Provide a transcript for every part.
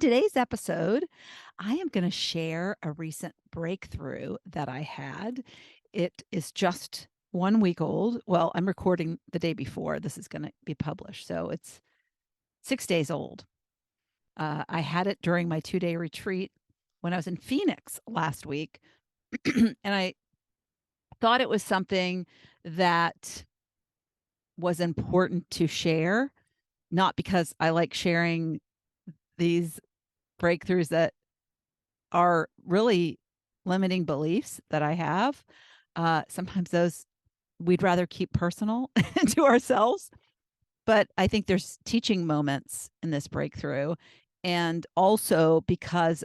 today's episode, I am going to share a recent breakthrough that I had. It is just 1 week old. Well, I'm recording the day before this is going to be published. So it's 6 days old. I had it during my 2-day retreat when I was in Phoenix last week. And I thought it was something that was important to share, not because I like sharing these breakthroughs that are really limiting beliefs that I have. Sometimes those we'd rather keep personal to ourselves. But I think there's teaching moments in this breakthrough. And also because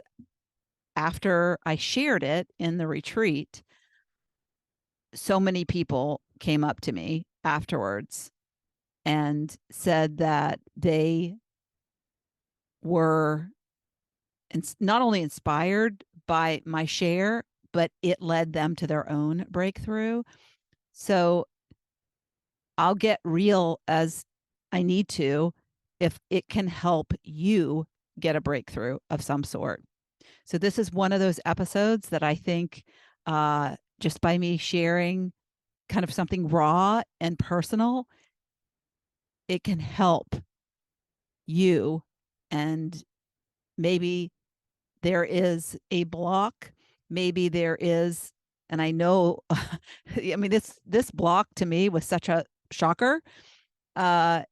after I shared it in the retreat, so many people came up to me afterwards and said that they were not only inspired by my share, but it led them to their own breakthrough. So I'll get real as I need to if it can help you get a breakthrough of some sort. So this is one of those episodes that I think just by me sharing kind of something raw and personal, it can help you. And maybe there is a block. Maybe there is, and I know, I mean, this block to me was such a shocker. Uh,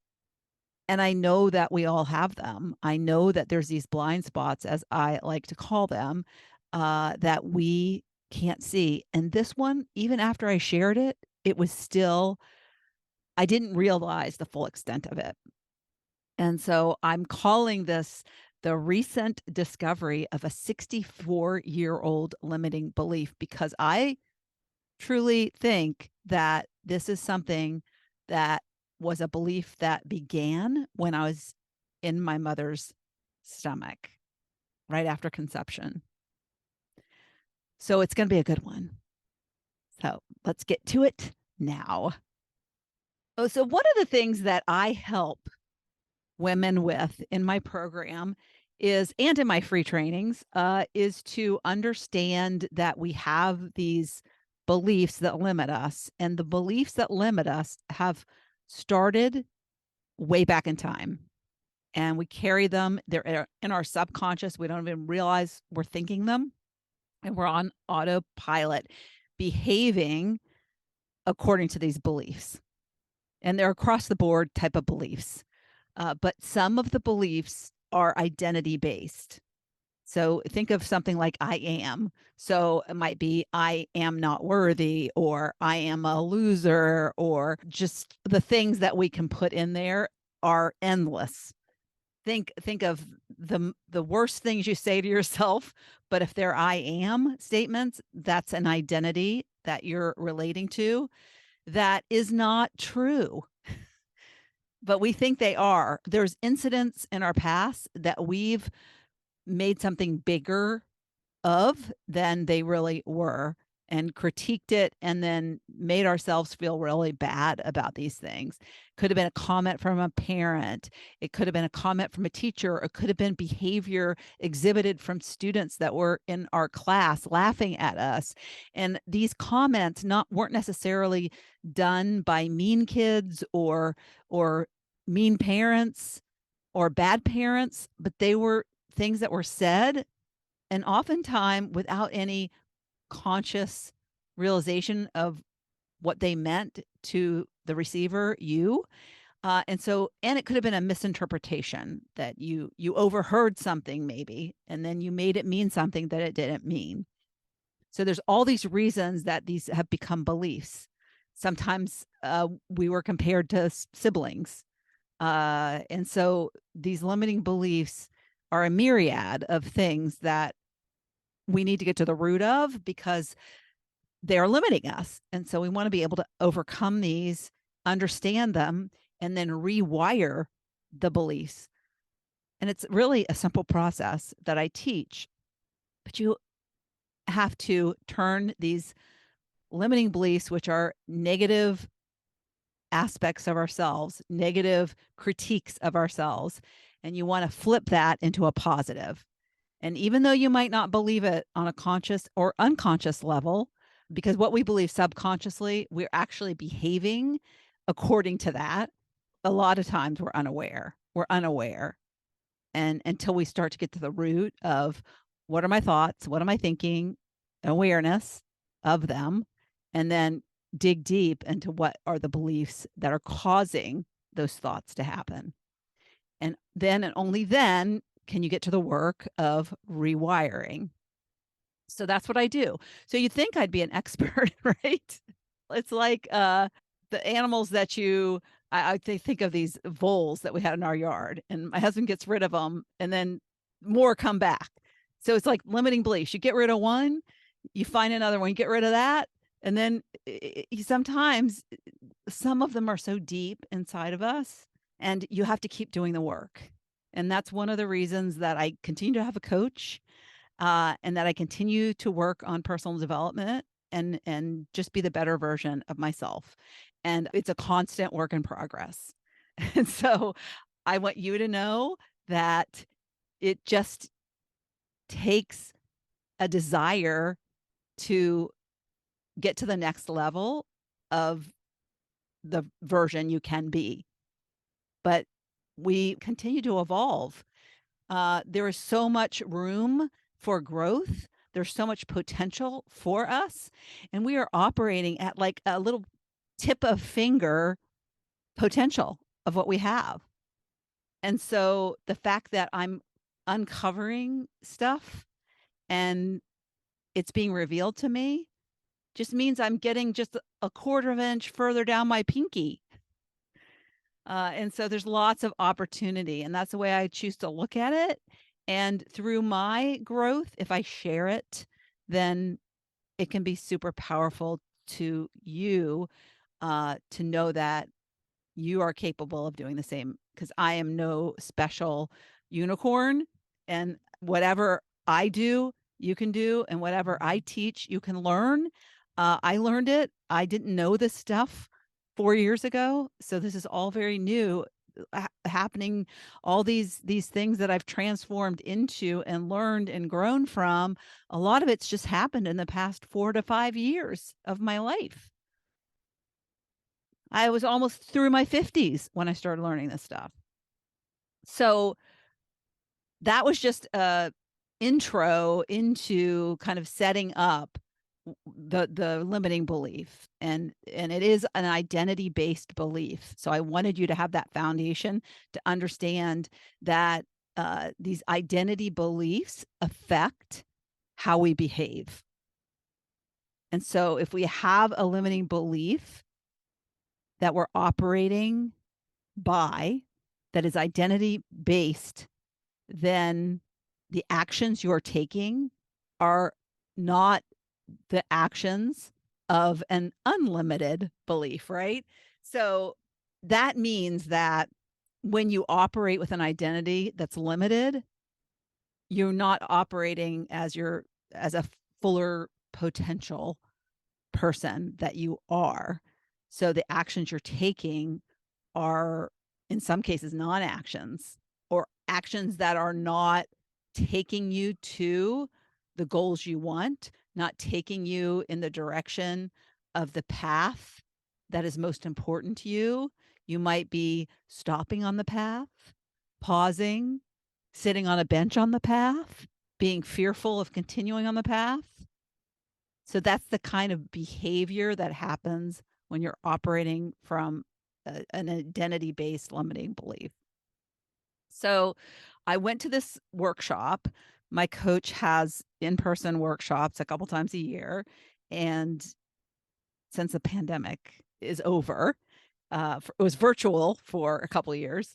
and I know that we all have them. I know that there's these blind spots, as I like to call them, that we can't see. And this one, even after I shared it, it was still, I didn't realize the full extent of it. And so I'm calling this the recent discovery of a 64-year-old limiting belief, because I truly think that this is something that was a belief that began when I was in my mother's stomach right after conception. So it's going to be a good one. So let's get to it now. Oh, so one of the things that I help women with in my program is, and in my free trainings, is to understand that we have these beliefs that limit us, and the beliefs that limit us have started way back in time, and we carry them. They're in our subconscious. We don't even realize we're thinking them, and we're on autopilot behaving according to these beliefs, and they're across the board type of beliefs. But some of the beliefs are identity based. So think of something like I am. So it might be I am not worthy, or I am a loser, or just the things that we can put in there are endless. Think of the worst things you say to yourself, but if they're I am statements, that's an identity that you're relating to that is not true, but we think they are. There's incidents in our past that we've made something bigger of than they really were, and critiqued it, and then made ourselves feel really bad about these things. Could have been a comment from a parent. It could have been a comment from a teacher. It could have been behavior exhibited from students that were in our class laughing at us. And these comments weren't necessarily done by mean kids or mean parents or bad parents, but they were things that were said, and oftentimes without any conscious realization of what they meant to the receiver, you. And it could have been a misinterpretation, that you overheard something maybe, and then you made it mean something that it didn't mean. So there's all these reasons that these have become beliefs. Sometimes we were compared to siblings. And so these limiting beliefs are a myriad of things that we need to get to the root of, because they're limiting us. And so we want to be able to overcome these, understand them, and then rewire the beliefs. And it's really a simple process that I teach, but you have to turn these limiting beliefs, which are negative aspects of ourselves, negative critiques of ourselves, and you want to flip that into a positive. And even though you might not believe it on a conscious or unconscious level, because what we believe subconsciously, we're actually behaving according to that. A lot of times we're unaware. We're unaware. And until we start to get to the root of what are my thoughts? What am I thinking? Awareness of them. And then dig deep into what are the beliefs that are causing those thoughts to happen. And then and only then can you get to the work of rewiring. So that's what I do. So you'd think I'd be an expert, right? It's like the animals that I think of these voles that we had in our yard, and my husband gets rid of them, and then more come back. So it's like limiting beliefs. You get rid of one, you find another one, you get rid of that, and then sometimes some of them are so deep inside of us, and you have to keep doing the work. And that's one of the reasons that I continue to have a coach, and that I continue to work on personal development and just be the better version of myself. And it's a constant work in progress. And so I want you to know that it just takes a desire to get to the next level of the version you can be. But we continue to evolve. There is so much room for growth. There's so much potential for us. And we are operating at like a little tip of finger potential of what we have. And so the fact that I'm uncovering stuff and it's being revealed to me just means I'm getting just a quarter of an inch further down my pinky. And so there's lots of opportunity, and that's the way I choose to look at it. And through my growth, if I share it, then it can be super powerful to you, to know that you are capable of doing the same, because I am no special unicorn, and whatever I do, you can do, and whatever I teach, you can learn. I learned it. I didn't know this stuff 4 years ago, so this is all very new, happening. All these things that I've transformed into and learned and grown from, a lot of it's just happened in the past 4 to 5 years of my life. I was almost through my 50s when I started learning this stuff. So that was just a intro into kind of setting up the limiting belief, and it is an identity based belief. So I wanted you to have that foundation to understand that these identity beliefs affect how we behave. And so if we have a limiting belief that we're operating by, that is identity based, then the actions you're taking are not the actions of an unlimited belief, right? So that means that when you operate with an identity that's limited, you're not operating as a fuller potential person that you are. So the actions you're taking are in some cases non-actions, or actions that are not taking you to the goals you want, not taking you in the direction of the path that is most important to you. You might be stopping on the path, pausing, sitting on a bench on the path, being fearful of continuing on the path. So that's the kind of behavior that happens when you're operating from an identity-based limiting belief. So I went to this workshop. My coach has in-person workshops a couple times a year. And since the pandemic is over, it was virtual for a couple of years,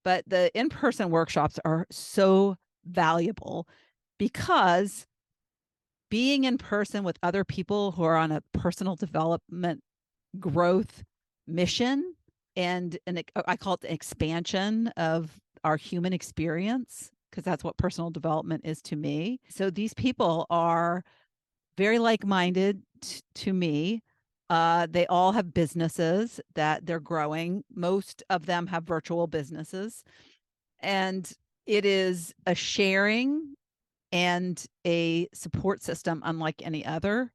but the in-person workshops are so valuable because being in person with other people who are on a personal development growth mission, and I call it the expansion of our human experience, because that's what personal development is to me. So these people are very like-minded to me. They all have businesses that they're growing. Most of them have virtual businesses. And it is a sharing and a support system unlike any other.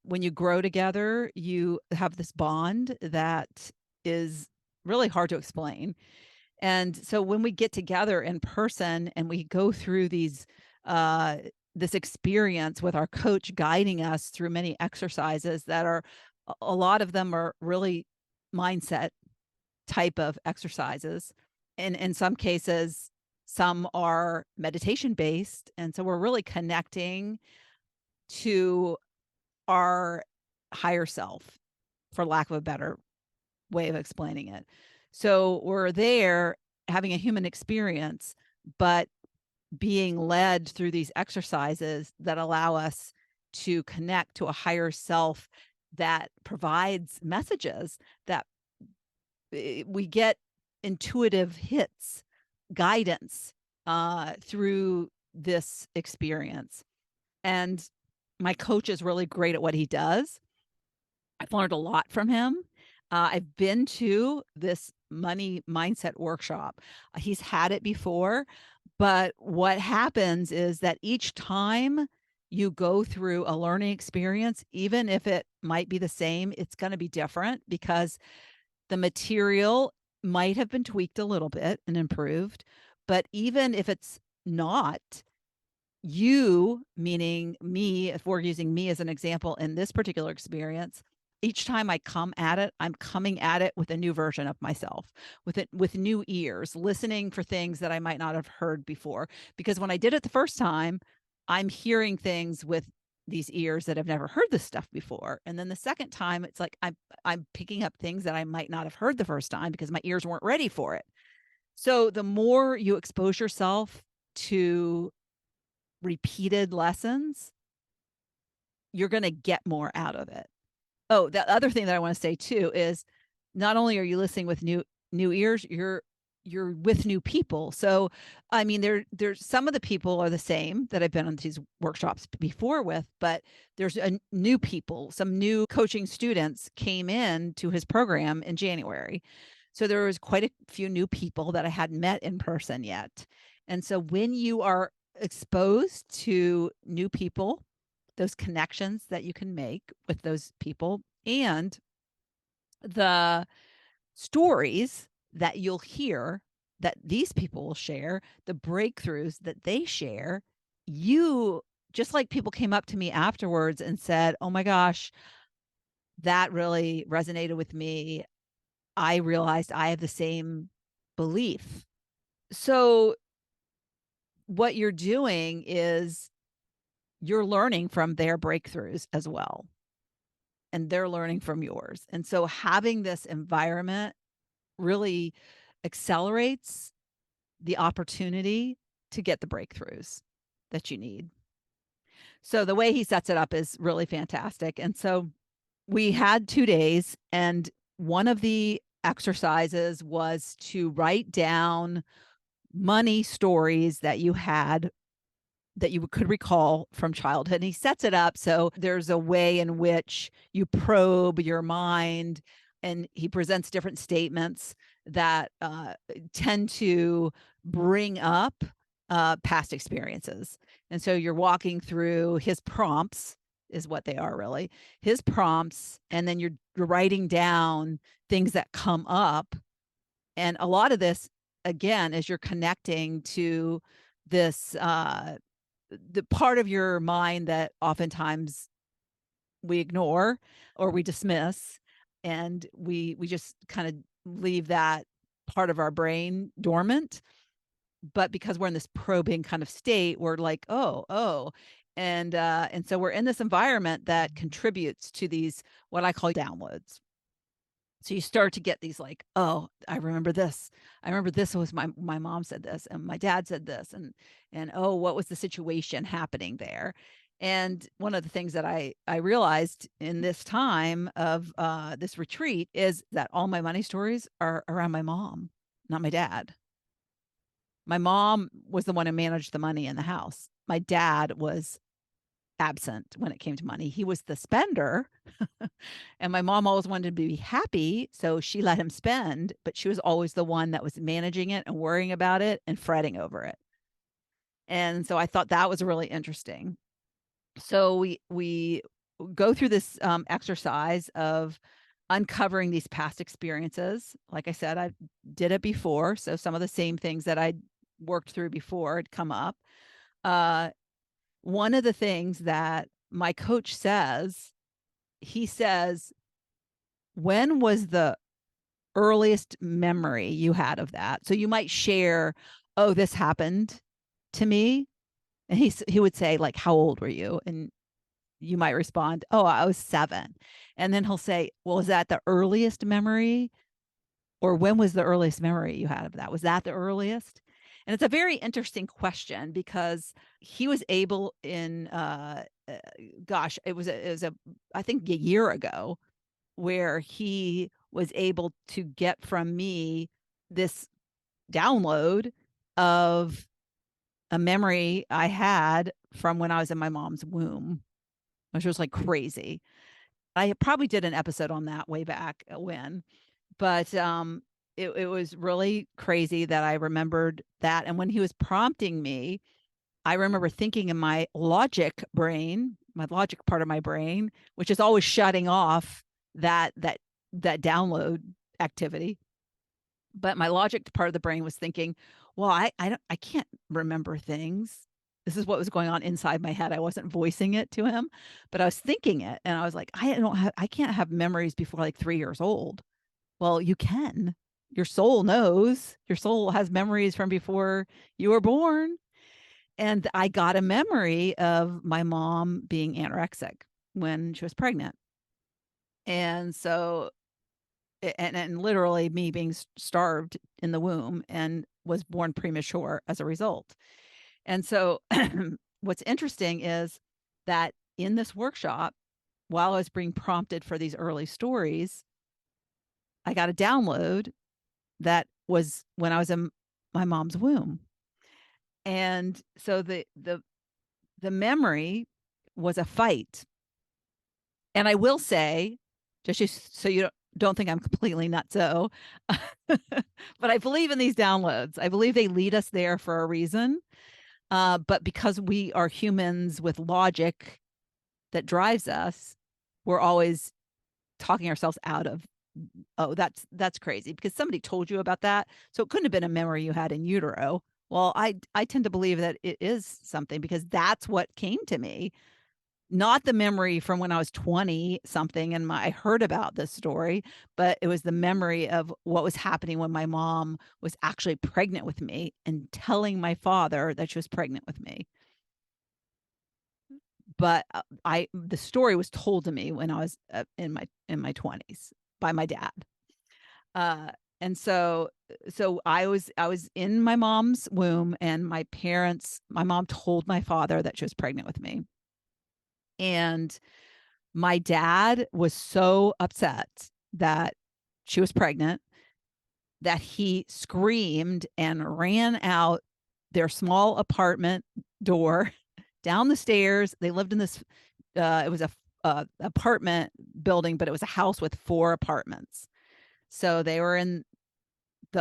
When you grow together, you have this bond that is really hard to explain. And so when we get together in person and we go through uh this experience with our coach guiding us through many exercises that are a lot of them are really mindset type of exercises. And in some cases, some are meditation based. And so we're really connecting to our higher self, for lack of a better way of explaining it. So we're there having a human experience, but being led through these exercises that allow us to connect to a higher self that provides messages that we get intuitive hits, guidance through this experience. And my coach is really great at what he does. I've learned a lot from him. I've been to this money mindset workshop. He's had it before, but what happens is that each time you go through a learning experience, even if it might be the same, it's going to be different because the material might have been tweaked a little bit and improved. But even if it's not, you, meaning me, if we're using me as an example in this particular experience, each time I come at it, I'm coming at it with a new version of myself, with new ears, listening for things that I might not have heard before. Because when I did it the first time, I'm hearing things with these ears that have never heard this stuff before. And then the second time, it's like I'm picking up things that I might not have heard the first time because my ears weren't ready for it. So the more you expose yourself to repeated lessons, you're going to get more out of it. Oh, the other thing that I want to say too is not only are you listening with new ears, you're with new people. So, I mean, there's some of the people are the same that I've been on these workshops before with, but there's a new people, some new coaching students came in to his program in January. So there was quite a few new people that I hadn't met in person yet. And so when you are exposed to new people, those connections that you can make with those people and the stories that you'll hear that these people will share, the breakthroughs that they share, you just like people came up to me afterwards and said, "Oh my gosh, that really resonated with me. I realized I have the same belief." So what you're doing is you're learning from their breakthroughs as well, and they're learning from yours. And so having this environment really accelerates the opportunity to get the breakthroughs that you need. So the way he sets it up is really fantastic. And so we had 2 days, and one of the exercises was to write down money stories that you had that you could recall from childhood. And he sets it up so there's a way in which you probe your mind, and he presents different statements that tend to bring up past experiences. And so you're walking through his prompts, is what they are really, his prompts, and then you're writing down things that come up. And a lot of this, again, as you're connecting to this the part of your mind that oftentimes we ignore or we dismiss, and we just kind of leave that part of our brain dormant. But because we're in this probing kind of state, we're like, oh, and so we're in this environment that contributes to these what I call downloads. So you start to get these like, oh, I remember this. I remember this was my mom said this and my dad said this, and oh, what was the situation happening there? And one of the things that I realized in this time of this retreat is that all my money stories are around my mom, not my dad. My mom was the one who managed the money in the house. My dad was absent when it came to money. He was the spender. And my mom always wanted to be happy, so she let him spend, but she was always the one that was managing it and worrying about it and fretting over it. And so I thought that was really interesting. So we go through this exercise of uncovering these past experiences. Like I said, I did it before, so some of the same things that I worked through before had come up. One of the things that my coach says, he says, when was the earliest memory you had of that? So you might share, oh, this happened to me. And he would say, like, how old were you? And you might respond, oh, I was 7. And then he'll say, well, is that the earliest memory? Or when was the earliest memory you had of that? Was that the earliest? And it's a very interesting question because he was able in, gosh, it was a, I think a year ago, where he was able to get from me this download of a memory I had from when I was in my mom's womb, which was like crazy. I probably did an episode on that way back when, but it was really crazy that I remembered that. And when he was prompting me, I remember thinking in my logic brain, my logic part of my brain, which is always shutting off that download activity. But my logic part of the brain was thinking, well, I can't remember things. This is what was going on inside my head. I wasn't voicing it to him, but I was thinking it, and I was like, I can't have memories before like 3 years old. Well, you can. Your soul knows. Your soul has memories from before you were born. And I got a memory of my mom being anorexic when she was pregnant. And so, and literally me being starved in the womb and was born premature as a result. And so, what's interesting is that in this workshop, while I was being prompted for these early stories, I got a download that was when I was in my mom's womb. And so the memory was a fight. And I will say, just so you don't think I'm completely nutso, but I believe in these downloads. I believe they lead us there for a reason. But because we are humans with logic that drives us, we're always talking ourselves out of, oh, that's crazy because somebody told you about that. So it couldn't have been a memory you had in utero. Well, I tend to believe that it is something because that's what came to me, not the memory from when I was 20 something and I heard about this story, but it was the memory of what was happening when my mom was actually pregnant with me and telling my father that she was pregnant with me. But the story was told to me when I was in my 20s by my dad. And so I was in my mom's womb, and my mom told my father that she was pregnant with me. And my dad was so upset that she was pregnant that he screamed and ran out their small apartment door down the stairs. They lived in this it was a apartment building, but it was a house with 4 apartments. So they were in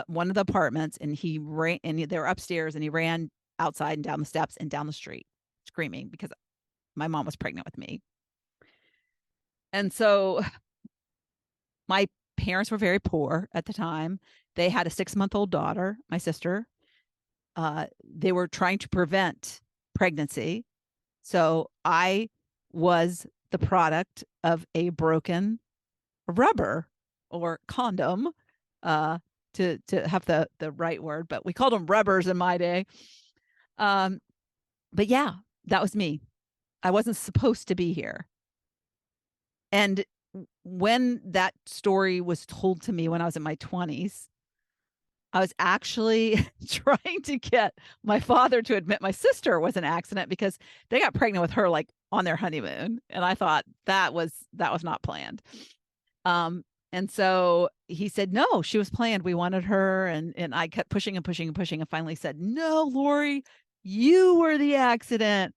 one of the apartments, and he ran, and they were upstairs, and he ran outside and down the steps and down the street screaming because my mom was pregnant with me. And so my parents were very poor at the time. They had a 6-month-old daughter, my sister. They were trying to prevent pregnancy. So I was the product of a broken rubber or condom, to have the right word, but we called them rubbers in my day. But yeah, that was me. I wasn't supposed to be here. And when that story was told to me when I was in my 20s, I was actually trying to get my father to admit my sister was an accident because they got pregnant with her like on their honeymoon. And I thought that was not planned. And so he said, no, she was planned. We wanted her. And I kept pushing and pushing and pushing and finally said, no, Lori, you were the accident.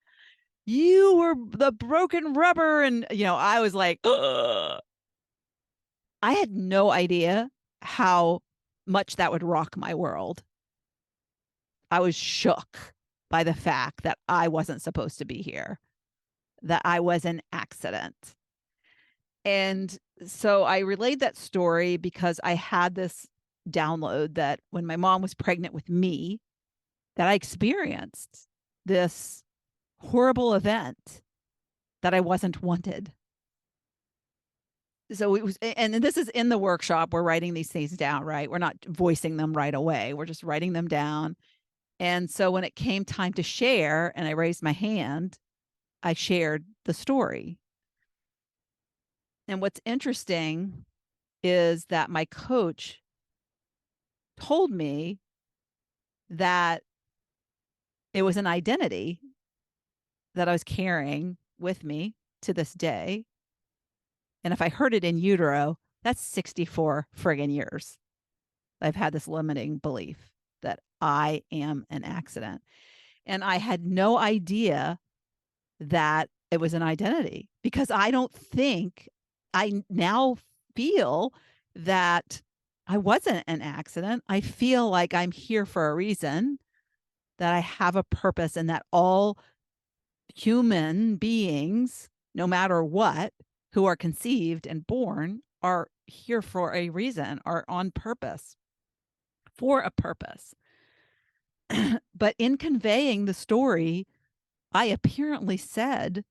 You were the broken rubber. And, I was like, ugh. I had no idea how much that would rock my world. I was shook by the fact that I wasn't supposed to be here, that I was an accident. And so I relayed that story because I had this download that when my mom was pregnant with me, that I experienced this horrible event that I wasn't wanted. So it was, and this is in the workshop. We're writing these things down, right? We're not voicing them right away. We're just writing them down. And so when it came time to share and I raised my hand, I shared the story. And what's interesting is that my coach told me that it was an identity that I was carrying with me to this day. And if I heard it in utero, that's 64 friggin' years. I've had this limiting belief that I am an accident. And I had no idea that it was an identity because I don't think I now feel that I wasn't an accident. I feel like I'm here for a reason, that I have a purpose, and that all human beings, no matter what, who are conceived and born, are here for a reason, are on purpose, for a purpose. But in conveying the story, I apparently said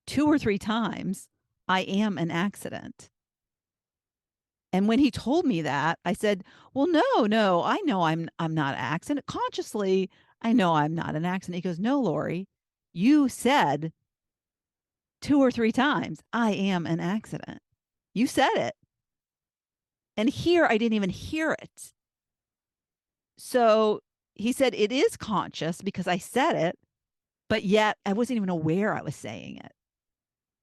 2 or 3 times, I am an accident. And when he told me that, I said, well, no, I know I'm not an accident. Consciously, I know I'm not an accident. He goes, no, Lori, you said 2 or 3 times, I am an accident. You said it. And here I didn't even hear it. So he said, it is conscious because I said it, but yet I wasn't even aware I was saying it.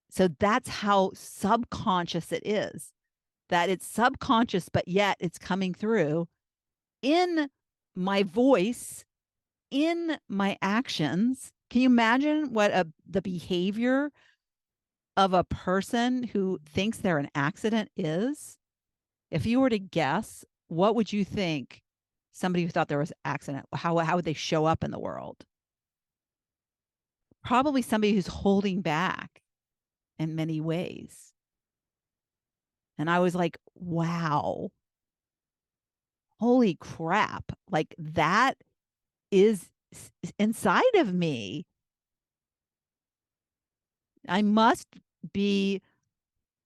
So that's how subconscious it is, that it's subconscious, but yet it's coming through in my voice, in my actions. Can you imagine what the behavior of a person who thinks they're an accident is? If you were to guess, what would you think somebody who thought there was an accident, how would they show up in the world? Probably somebody who's holding back in many ways. And I was like, wow, holy crap. Like that is inside of me. I must be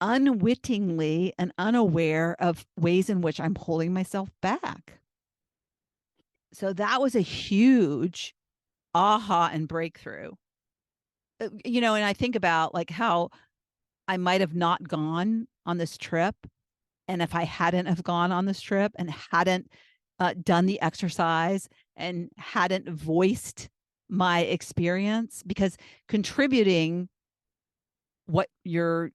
unwittingly and unaware of ways in which I'm holding myself back. So that was a huge aha and breakthrough. And I think about like how I might have not gone on this trip. And if I hadn't have gone on this trip and hadn't done the exercise and hadn't voiced my experience, because contributing what you're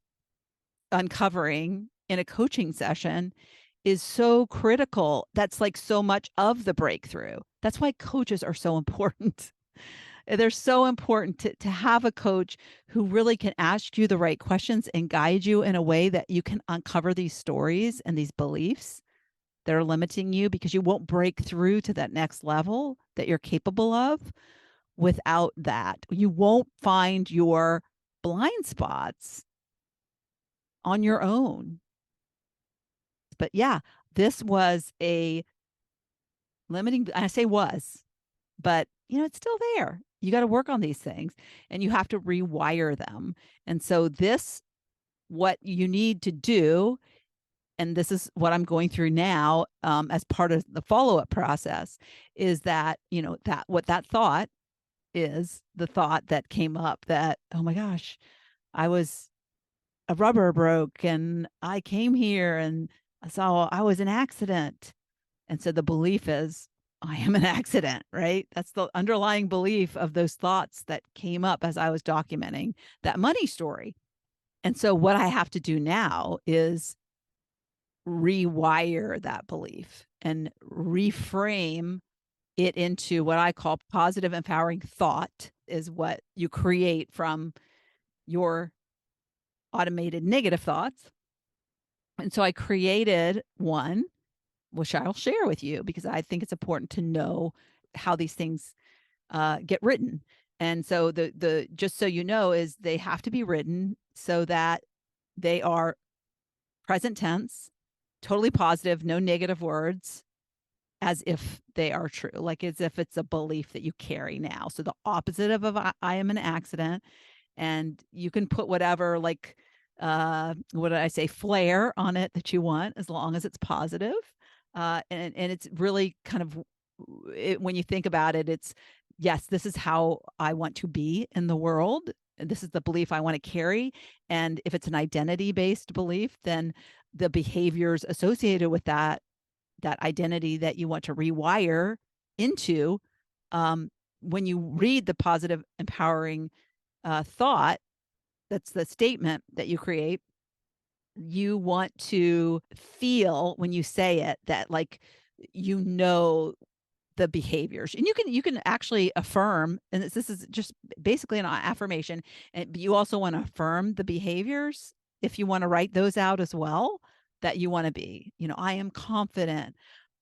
uncovering in a coaching session is so critical. That's like so much of the breakthrough. That's why coaches are so important. They're so important to have a coach who really can ask you the right questions and guide you in a way that you can uncover these stories and these beliefs that are limiting you, because you won't break through to that next level that you're capable of without that. You won't find your blind spots on your own. But yeah, this was a limiting, I say was, but it's still there. You got to work on these things and you have to rewire them. And so what you need to do, and this is what I'm going through now, as part of the follow-up process, is that, that what that thought is, the thought that came up that, oh my gosh, a rubber broke and I came here and saw I was an accident. And so the belief is, I am an accident, right? That's the underlying belief of those thoughts that came up as I was documenting that money story. And so what I have to do now is rewire that belief and reframe it into what I call positive, empowering thought, is what you create from your automated negative thoughts. And so I created one, which I'll share with you because I think it's important to know how these things get written. And so the just so you know is they have to be written so that they are present tense, totally positive, no negative words, as if they are true, like as if it's a belief that you carry now. So the opposite of I am an accident, and you can put whatever, like, what did I say, flair on it that you want, as long as it's positive. And it's really kind of, when you think about it, it's, yes, this is how I want to be in the world. And this is the belief I want to carry. And if it's an identity based belief, then the behaviors associated with that identity that you want to rewire into, when you read the positive, empowering thought, that's the statement that you create, you want to feel when you say it that, like, the behaviors, and you can actually affirm, and this is just basically an affirmation, but you also want to affirm the behaviors if you want to write those out as well, that you want to be. I am confident,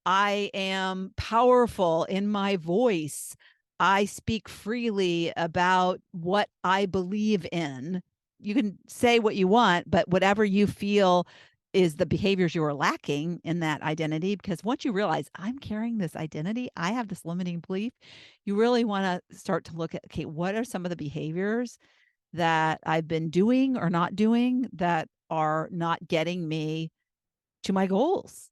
I am powerful in my voice, I speak freely about what I believe in. You can say what you want, but whatever you feel is the behaviors you are lacking in that identity. Because once you realize I'm carrying this identity, I have this limiting belief, you really want to start to look at, okay, what are some of the behaviors that I've been doing or not doing that are not getting me to my goals?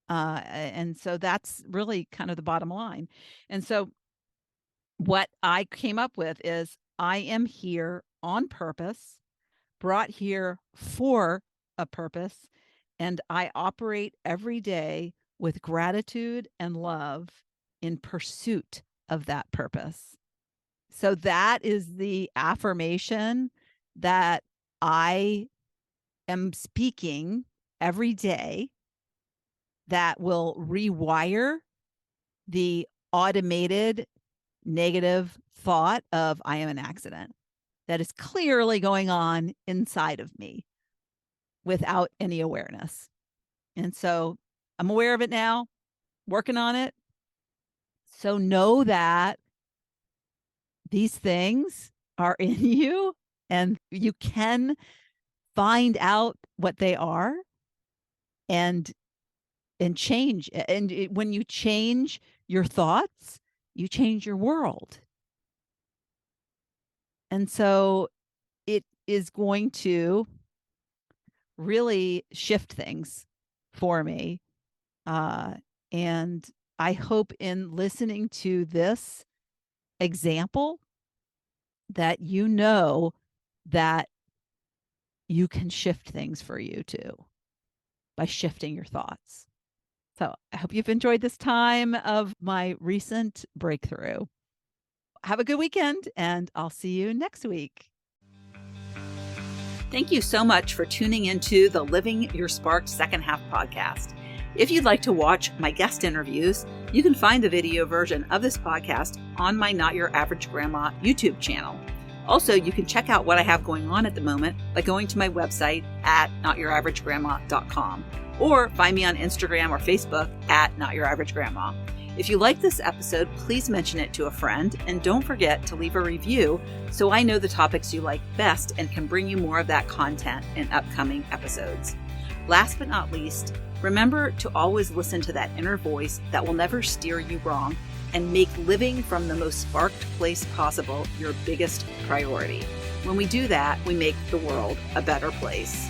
And so that's really kind of the bottom line. And so what I came up with is, I am here on purpose, brought here for a purpose, and I operate every day with gratitude and love in pursuit of that purpose. So that is the affirmation that I am speaking every day that will rewire the automated negative thought of I am an accident that is clearly going on inside of me without any awareness. And so I'm aware of it now, working on it. So know that these things are in you, and you can find out what they are and change. And when you change your thoughts, you change your world. And so it is going to really shift things for me. And I hope in listening to this example that that you can shift things for you too by shifting your thoughts. So I hope you've enjoyed this time of my recent breakthrough. Have a good weekend, and I'll see you next week. Thank you so much for tuning into the Living Your Spark Second Half podcast. If you'd like to watch my guest interviews, you can find the video version of this podcast on my Not Your Average Grandma YouTube channel. Also, you can check out what I have going on at the moment by going to my website at notyouraveragegrandma.com, or find me on Instagram or Facebook at Not Your Average Grandma. If you like this episode, please mention it to a friend, and don't forget to leave a review so I know the topics you like best and can bring you more of that content in upcoming episodes. Last but not least, remember to always listen to that inner voice that will never steer you wrong, and make living from the most sparked place possible your biggest priority. When we do that, we make the world a better place.